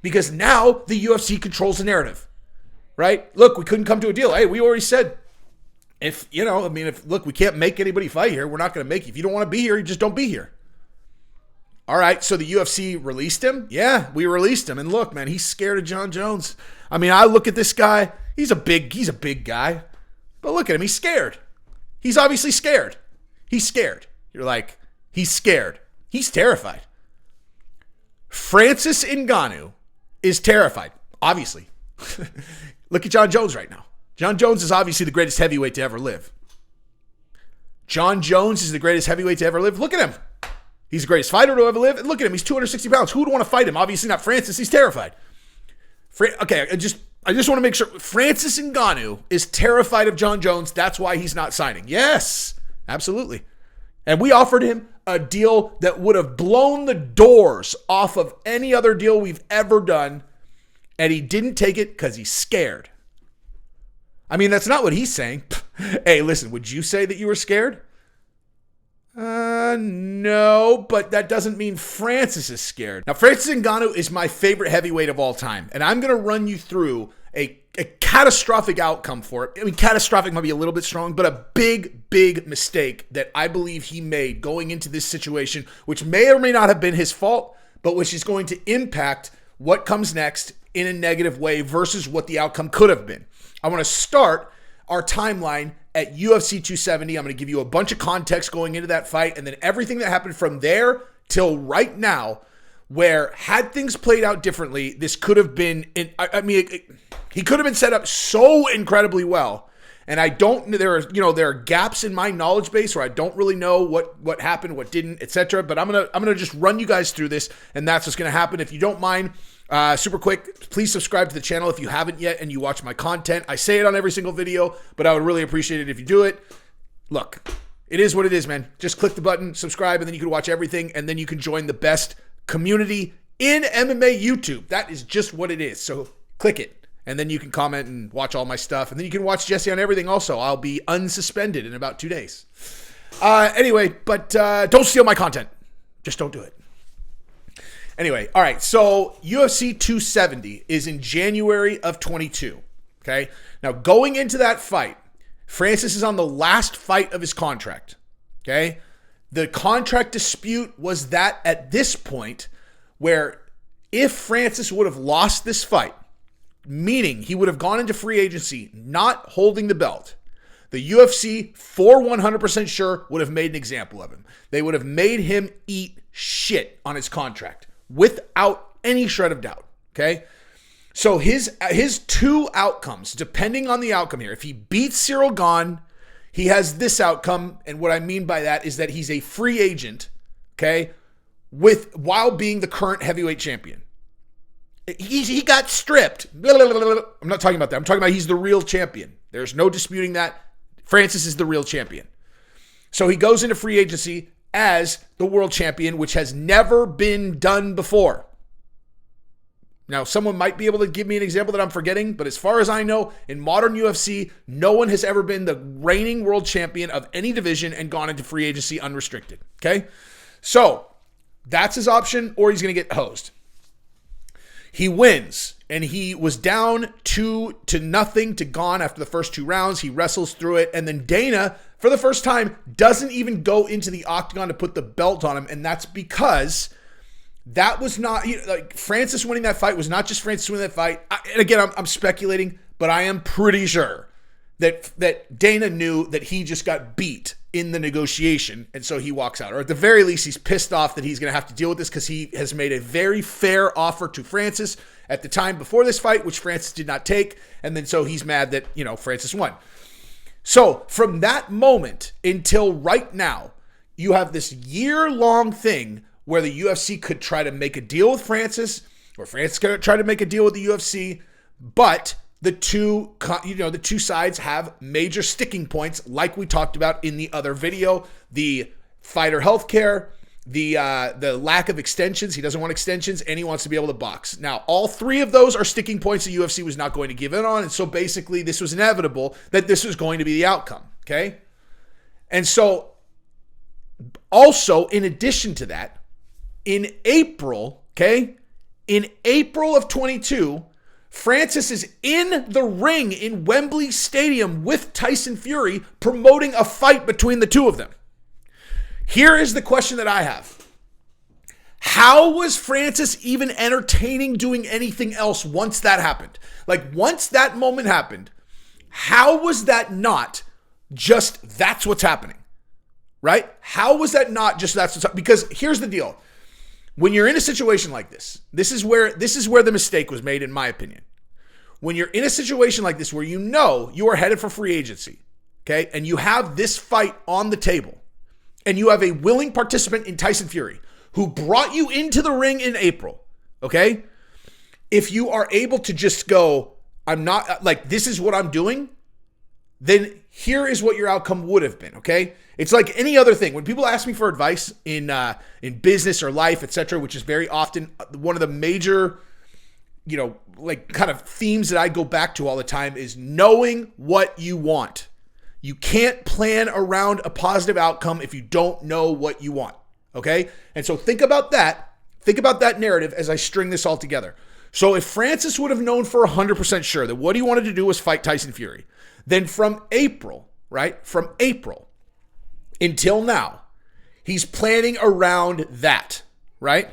because now the UFC controls the narrative, right? Look, we couldn't come to a deal. Hey, we already said, look, we can't make anybody fight here. We're not going to make you. If you don't want to be here, you just don't be here. All right, so the UFC released him? Yeah, we released him. And look, man, he's scared of Jon Jones. I mean, I look at this guy. He's a big guy. But look at him. He's scared. He's obviously scared. He's scared. You're like, he's scared. He's terrified. Francis Ngannou is terrified, obviously. Look at Jon Jones right now. Jon Jones is obviously the greatest heavyweight to ever live. Jon Jones is the greatest heavyweight to ever live. Look at him. He's the greatest fighter to ever live. And look at him. He's 260 pounds. Who would want to fight him? Obviously not Francis. He's terrified. Okay, I just want to make sure. Francis Ngannou is terrified of Jon Jones. That's why he's not signing. Yes, absolutely. And we offered him a deal that would have blown the doors off of any other deal we've ever done. And he didn't take it because he's scared. I mean, that's not what he's saying. Hey, listen, would you say that you were scared? No, but that doesn't mean Francis is scared. Now, Francis Ngannou is my favorite heavyweight of all time, and I'm going to run you through a catastrophic outcome for it. I mean, catastrophic might be a little bit strong, but a big mistake that I believe he made going into this situation, which may or may not have been his fault, but which is going to impact what comes next in a negative way versus what the outcome could have been. I want to start our timeline at UFC 270. I'm going to give you a bunch of context going into that fight and then everything that happened from there till right now, where had things played out differently, this could have been, he could have been set up so incredibly well. And there are gaps in my knowledge base where I don't really know what happened, what didn't, etc. But I'm going to just run you guys through this, and that's what's going to happen. If you don't mind, super quick, please subscribe to the channel if you haven't yet and you watch my content. I say it on every single video, but I would really appreciate it if you do it. Look, it is what it is, man. Just click the button, subscribe, and then you can watch everything, and then you can join the best community in MMA YouTube. That is just what it is. So click it, and then you can comment and watch all my stuff, and then you can watch Jesse on everything also. I'll be unsuspended in about 2 days. Anyway, but don't steal my content. Just don't do it. Anyway, all right, so UFC 270 is in January of 22, okay? Now, going into that fight, Francis is on the last fight of his contract, okay? The contract dispute was that at this point where if Francis would have lost this fight, meaning he would have gone into free agency not holding the belt, the UFC, for 100% sure, would have made an example of him. They would have made him eat shit on his contract. Without any shred of doubt, okay? So his two outcomes, depending on the outcome here, if he beats Cyril Gane, he has this outcome, and what I mean by that is that he's a free agent, okay, while being the current heavyweight champion. He got stripped. I'm not talking about that. I'm talking about he's the real champion. There's no disputing that. Francis is the real champion. So he goes into free agency as the world champion, which has never been done before. Now, someone might be able to give me an example that I'm forgetting, but as far as I know, in modern UFC, no one has ever been the reigning world champion of any division and gone into free agency unrestricted, okay? So, that's his option, or he's going to get hosed. He wins, and he was down 2-0 to Gane after the first 2 rounds. He wrestles through it, and then Dana, for the first time, doesn't even go into the octagon to put the belt on him, and that's because that was not, Francis winning that fight was not just Francis winning that fight. And again, I'm speculating, but I am pretty sure that Dana knew that he just got beat in the negotiation, and so he walks out. Or at the very least, he's pissed off that he's going to have to deal with this because he has made a very fair offer to Francis at the time before this fight, which Francis did not take, and then so he's mad that, Francis won. So from that moment until right now, you have this year-long thing where the UFC could try to make a deal with Francis, or Francis could try to make a deal with the UFC, but the two sides have major sticking points, like we talked about in the other video: the fighter healthcare, the lack of extensions. He doesn't want extensions, and he wants to be able to box. Now, all 3 of those are sticking points the UFC was not going to give in on, and so basically this was inevitable that this was going to be the outcome, okay? And so, also, in addition to that, in April, okay, In April of 22, Francis is in the ring in Wembley Stadium with Tyson Fury promoting a fight between the two of them. Here is the question that I have. How was Francis even entertaining doing anything else once that happened? Like, once that moment happened, how was that not just that's what's happening? Right? How was that not just that's what's happening? Because here's the deal. When you're in a situation like this, this is where the mistake was made, in my opinion. When you're in a situation like this where you know you are headed for free agency, okay, and you have this fight on the table, and you have a willing participant in Tyson Fury who brought you into the ring in April, okay? If you are able to just go, I'm not, like, this is what I'm doing, then here is what your outcome would have been, okay? It's like any other thing. When people ask me for advice in business or life, etc., which is very often one of the major, like kind of themes that I go back to all the time, is knowing what you want. You can't plan around a positive outcome if you don't know what you want, okay? And so think about that. Think about that narrative as I string this all together. So if Francis would have known for 100% sure that what he wanted to do was fight Tyson Fury, then from April, right? From April until now, he's planning around that, right?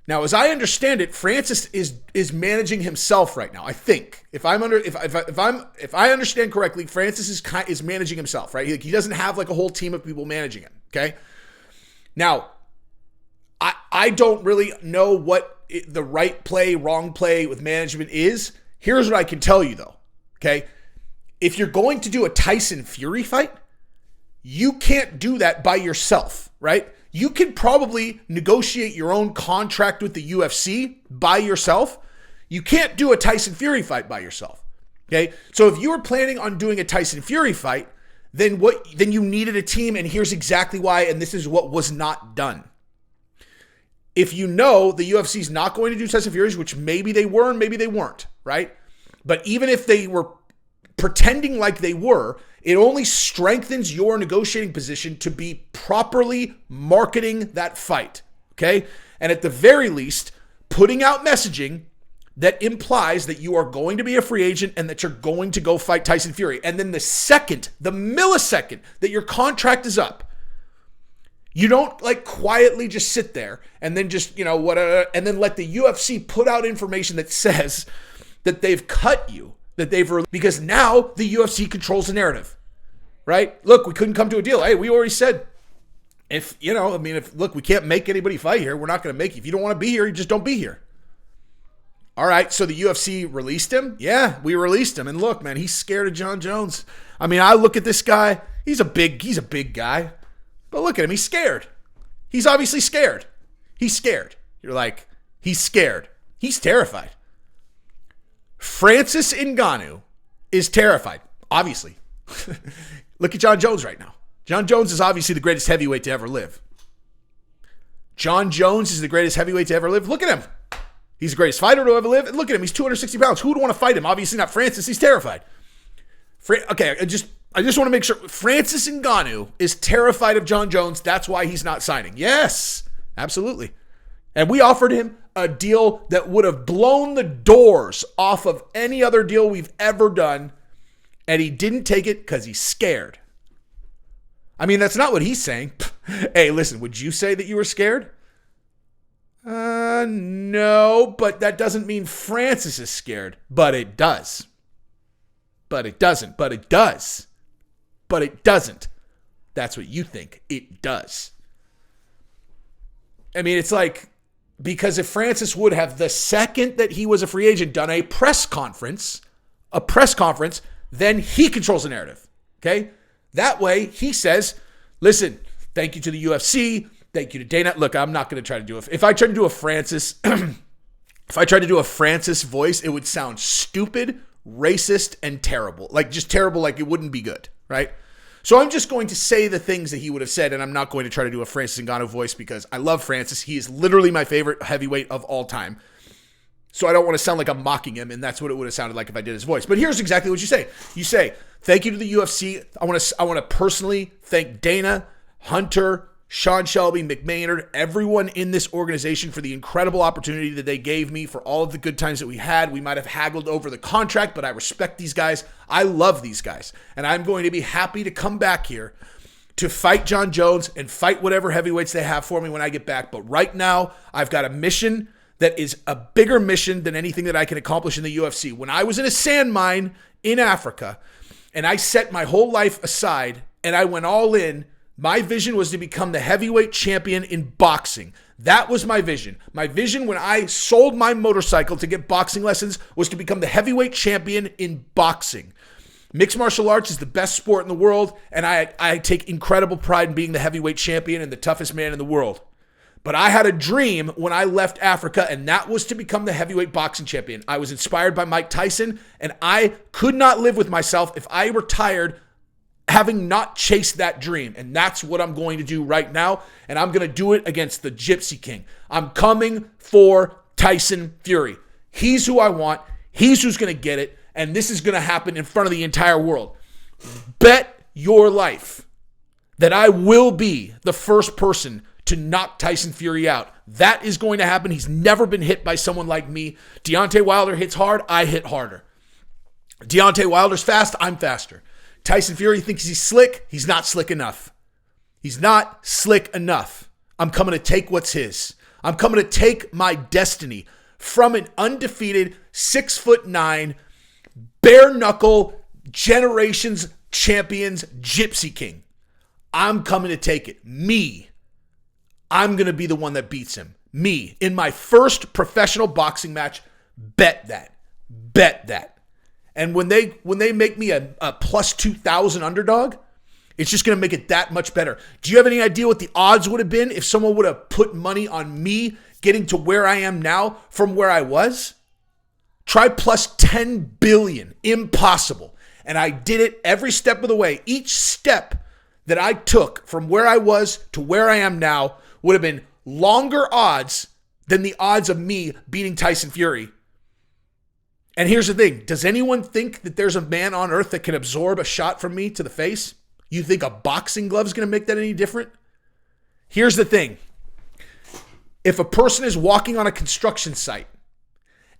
Now, as I understand it, Francis is managing himself right now. I think if I understand correctly, Francis is managing himself, right? He doesn't have like a whole team of people managing him. Okay. Now, I don't really know what the right play, wrong play with management is. Here's what I can tell you though. Okay. If you're going to do a Tyson Fury fight, you can't do that by yourself, right? You can probably negotiate your own contract with the UFC by yourself. You can't do a Tyson Fury fight by yourself. Okay? So if you were planning on doing a Tyson Fury fight, then you needed a team, and here's exactly why, and this is what was not done. If you know the UFC is not going to do Tyson Fury, which maybe they were and maybe they weren't, right? But even if they were pretending like they were, it only strengthens your negotiating position to be properly marketing that fight, okay? And at the very least, putting out messaging that implies that you are going to be a free agent and that you're going to go fight Tyson Fury. And then the millisecond that your contract is up, you don't like quietly just sit there and then just, and then let the UFC put out information that says that they've cut you, because now the UFC controls the narrative, right? Look, we couldn't come to a deal. Hey, we already said, look, we can't make anybody fight here. We're not going to make you. If you don't want to be here, you just don't be here. All right, so the UFC released him? Yeah, we released him. And look, man, he's scared of Jon Jones. I mean, I look at this guy. He's a big guy. But look at him. He's scared. He's obviously scared. He's scared. You're like, he's scared. He's terrified. Francis Ngannou is terrified, obviously. Look at Jon Jones right now. Jon Jones is obviously the greatest heavyweight to ever live. Jon Jones is the greatest heavyweight to ever live. Look at him. He's the greatest fighter to ever live. And look at him. He's 260 pounds. Who would want to fight him? Obviously not Francis. He's terrified. Okay, I just want to make sure. Francis Ngannou is terrified of Jon Jones. That's why he's not signing. Yes, absolutely. And we offered him a deal that would have blown the doors off of any other deal we've ever done. And he didn't take it because he's scared. I mean, that's not what he's saying. Hey, listen, would you say that you were scared? No, but that doesn't mean Francis is scared. But it does. But it doesn't. But it does. But it doesn't. That's what you think. It does. I mean, it's like, because if Francis would have, the second that he was a free agent, done a press conference, then he controls the narrative. Okay? That way, he says, listen, thank you to the UFC. Thank you to Dana. Look, I'm not going to try to do it. If I tried to do a Francis, voice, it would sound stupid, racist, and terrible. Like, just terrible, like it wouldn't be good, right? So I'm just going to say the things that he would have said, and I'm not going to try to do a Francis Ngannou voice because I love Francis. He is literally my favorite heavyweight of all time. So I don't want to sound like I'm mocking him, and that's what it would have sounded like if I did his voice. But here's exactly what you say. You say, thank you to the UFC. I want to personally thank Dana, Hunter, Sean Shelby, McMaynard, everyone in this organization for the incredible opportunity that they gave me, for all of the good times that we had. We might have haggled over the contract, but I respect these guys. I love these guys. And I'm going to be happy to come back here to fight John Jones and fight whatever heavyweights they have for me when I get back. But right now, I've got a mission that is a bigger mission than anything that I can accomplish in the UFC. When I was in a sand mine in Africa, and I set my whole life aside, and I went all in, my vision was to become the heavyweight champion in boxing. That was my vision. My vision when I sold my motorcycle to get boxing lessons was to become the heavyweight champion in boxing. Mixed martial arts is the best sport in the world, and I take incredible pride in being the heavyweight champion and the toughest man in the world. But I had a dream when I left Africa, and that was to become the heavyweight boxing champion. I was inspired by Mike Tyson, and I could not live with myself if I retired having not chased that dream. And that's what I'm going to do right now, and I'm going to do it against the Gypsy King. I'm coming for Tyson Fury. He's who I want. He's who's going to get it, and this is going to happen in front of the entire world. Bet your life that I will be the first person to knock Tyson Fury out. That is going to happen. He's never been hit by someone like me. Deontay Wilder hits hard. I hit harder. Deontay Wilder's fast. I'm faster. Tyson Fury thinks he's slick. He's not slick enough. He's not slick enough. I'm coming to take what's his. I'm coming to take my destiny from an undefeated 6'9", bare knuckle, generations champions Gypsy King. I'm coming to take it. Me. I'm going to be the one that beats him. Me. In my first professional boxing match, bet that. Bet that. And when they make me a plus 2,000 underdog, it's just going to make it that much better. Do you have any idea what the odds would have been if someone would have put money on me getting to where I am now from where I was? Try plus 10 billion. Impossible. And I did it every step of the way. Each step that I took from where I was to where I am now would have been longer odds than the odds of me beating Tyson Fury. And here's the thing. Does anyone think that there's a man on earth that can absorb a shot from me to the face? You think a boxing glove is going to make that any different? Here's the thing. If a person is walking on a construction site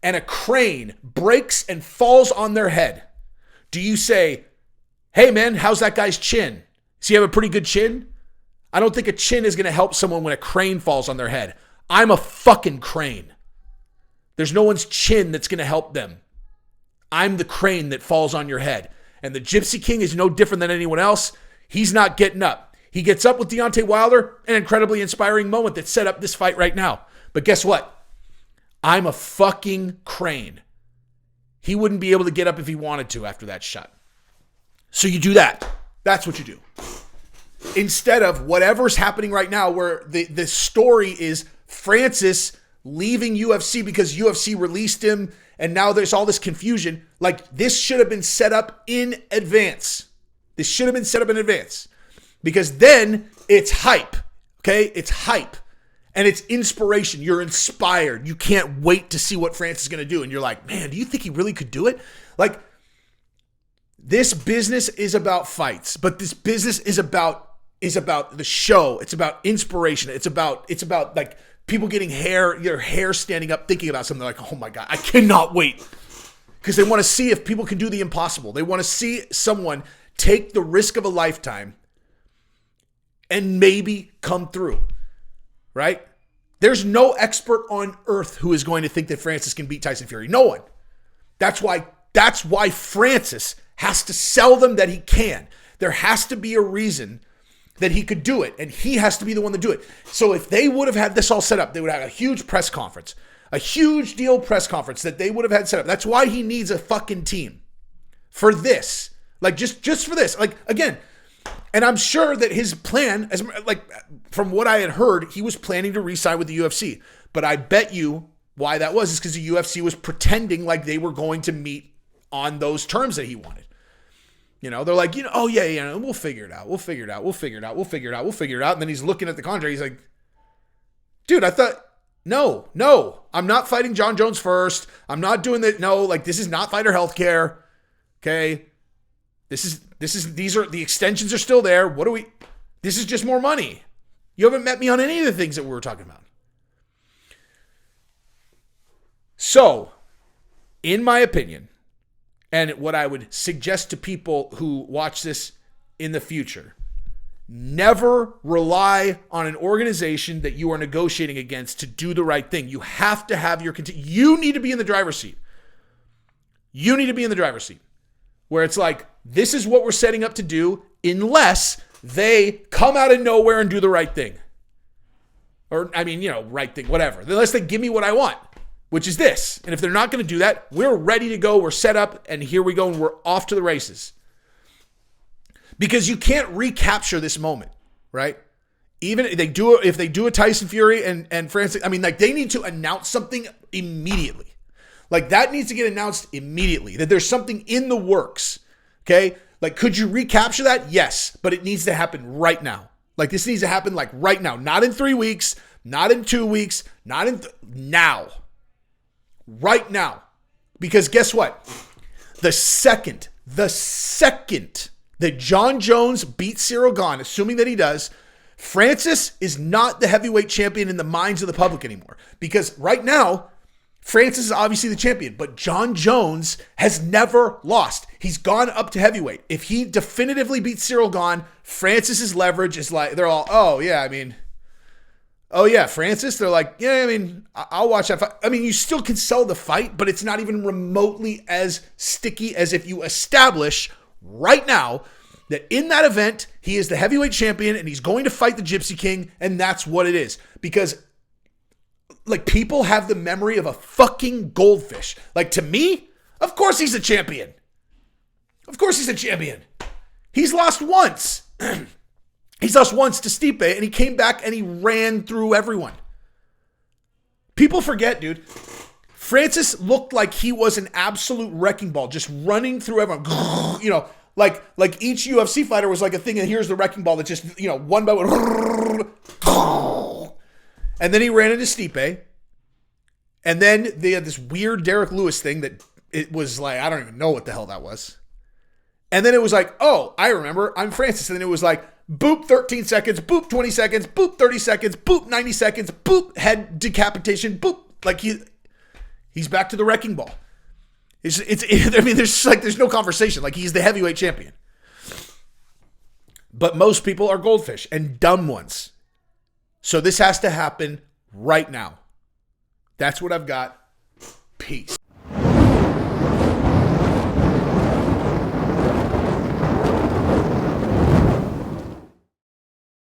and a crane breaks and falls on their head, do you say, hey man, how's that guy's chin? Does he have a pretty good chin? I don't think a chin is going to help someone when a crane falls on their head. I'm a fucking crane. There's no one's chin that's going to help them. I'm the crane that falls on your head. And the Gypsy King is no different than anyone else. He's not getting up. He gets up with Deontay Wilder, an incredibly inspiring moment that set up this fight right now. But guess what? I'm a fucking crane. He wouldn't be able to get up if he wanted to after that shot. So you do that. That's what you do. Instead of whatever's happening right now where the story is Francis leaving UFC because UFC released him and now there's all this confusion. Like, this should have been set up in advance. This should have been set up in advance. Because then it's hype. Okay? It's hype. And it's inspiration. You're inspired. You can't wait to see what Francis is going to do. And you're like, man, do you think he really could do it? Like, this business is about fights, but this business is about the show. It's about inspiration. It's about like people getting their hair standing up, thinking about something. Like, oh my God, I cannot wait. Because they want to see if people can do the impossible. They want to see someone take the risk of a lifetime and maybe come through, right? There's no expert on earth who is going to think that Francis can beat Tyson Fury. No one. That's why Francis has to sell them that he can. There has to be a reason that he could do it, and he has to be the one to do it. So if they would have had this all set up, they would have a huge press conference, a huge deal press conference that they would have had set up. That's why he needs a fucking team for this. Like, just for this. Like, again, and I'm sure that his plan, from what I had heard, he was planning to re-sign with the UFC. But I bet you why that was is because the UFC was pretending like they were going to meet on those terms that he wanted. You know, they're like, oh yeah, we'll figure it out. We'll figure it out. And then he's looking at the contract. He's like, dude, I thought, no, I'm not fighting John Jones first. I'm not doing that. No, like, this is not fighter healthcare. Okay. These are the extensions are still there. This is just more money. You haven't met me on any of the things that we were talking about. So, in my opinion, and what I would suggest to people who watch this in the future, never rely on an organization that you are negotiating against to do the right thing. You have to have you need to be in the driver's seat. You need to be in the driver's seat where it's like, this is what we're setting up to do unless they come out of nowhere and do the right thing. Or, right thing, whatever. Unless they give me what I want, which is this. And if they're not going to do that, we're ready to go. We're set up and here we go and we're off to the races. Because you can't recapture this moment, right? Even if they do a Tyson Fury and Francis, they need to announce something immediately. Like that needs to get announced immediately, that there's something in the works, okay? Like, could you recapture that? Yes, but it needs to happen right now. Like this needs to happen like right now, not in 3 weeks, not in 2 weeks, not in now. Right now. Because guess what? The second that John Jones beats Cyril Gane, assuming that he does, Francis is not the heavyweight champion in the minds of the public anymore. Because right now, Francis is obviously the champion, but John Jones has never lost. He's gone up to heavyweight. If he definitively beats Cyril Gane, Francis's leverage is like, they're all, oh yeah, Francis? They're like, yeah, I'll watch that fight. You still can sell the fight, but it's not even remotely as sticky as if you establish right now that in that event, he is the heavyweight champion and he's going to fight the Gypsy King, and that's what it is. Because like people have the memory of a fucking goldfish. Like to me, of course he's a champion. Of course he's a champion. He's lost once. He's lost once to Stipe and he came back and he ran through everyone. People forget, dude. Francis looked like he was an absolute wrecking ball, just running through everyone. Like each UFC fighter was like a thing, and here's the wrecking ball that just, one by one. And then he ran into Stipe. And then they had this weird Derek Lewis thing that it was like, I don't even know what the hell that was. And then it was like, oh, I remember, I'm Francis. And then it was like, boop 13 seconds, boop 20 seconds, boop 30 seconds, boop 90 seconds, boop head decapitation, boop. Like he's back to the wrecking ball. There's no conversation. Like he's the heavyweight champion. But most people are goldfish and dumb ones. So this has to happen right now. That's what I've got. Peace.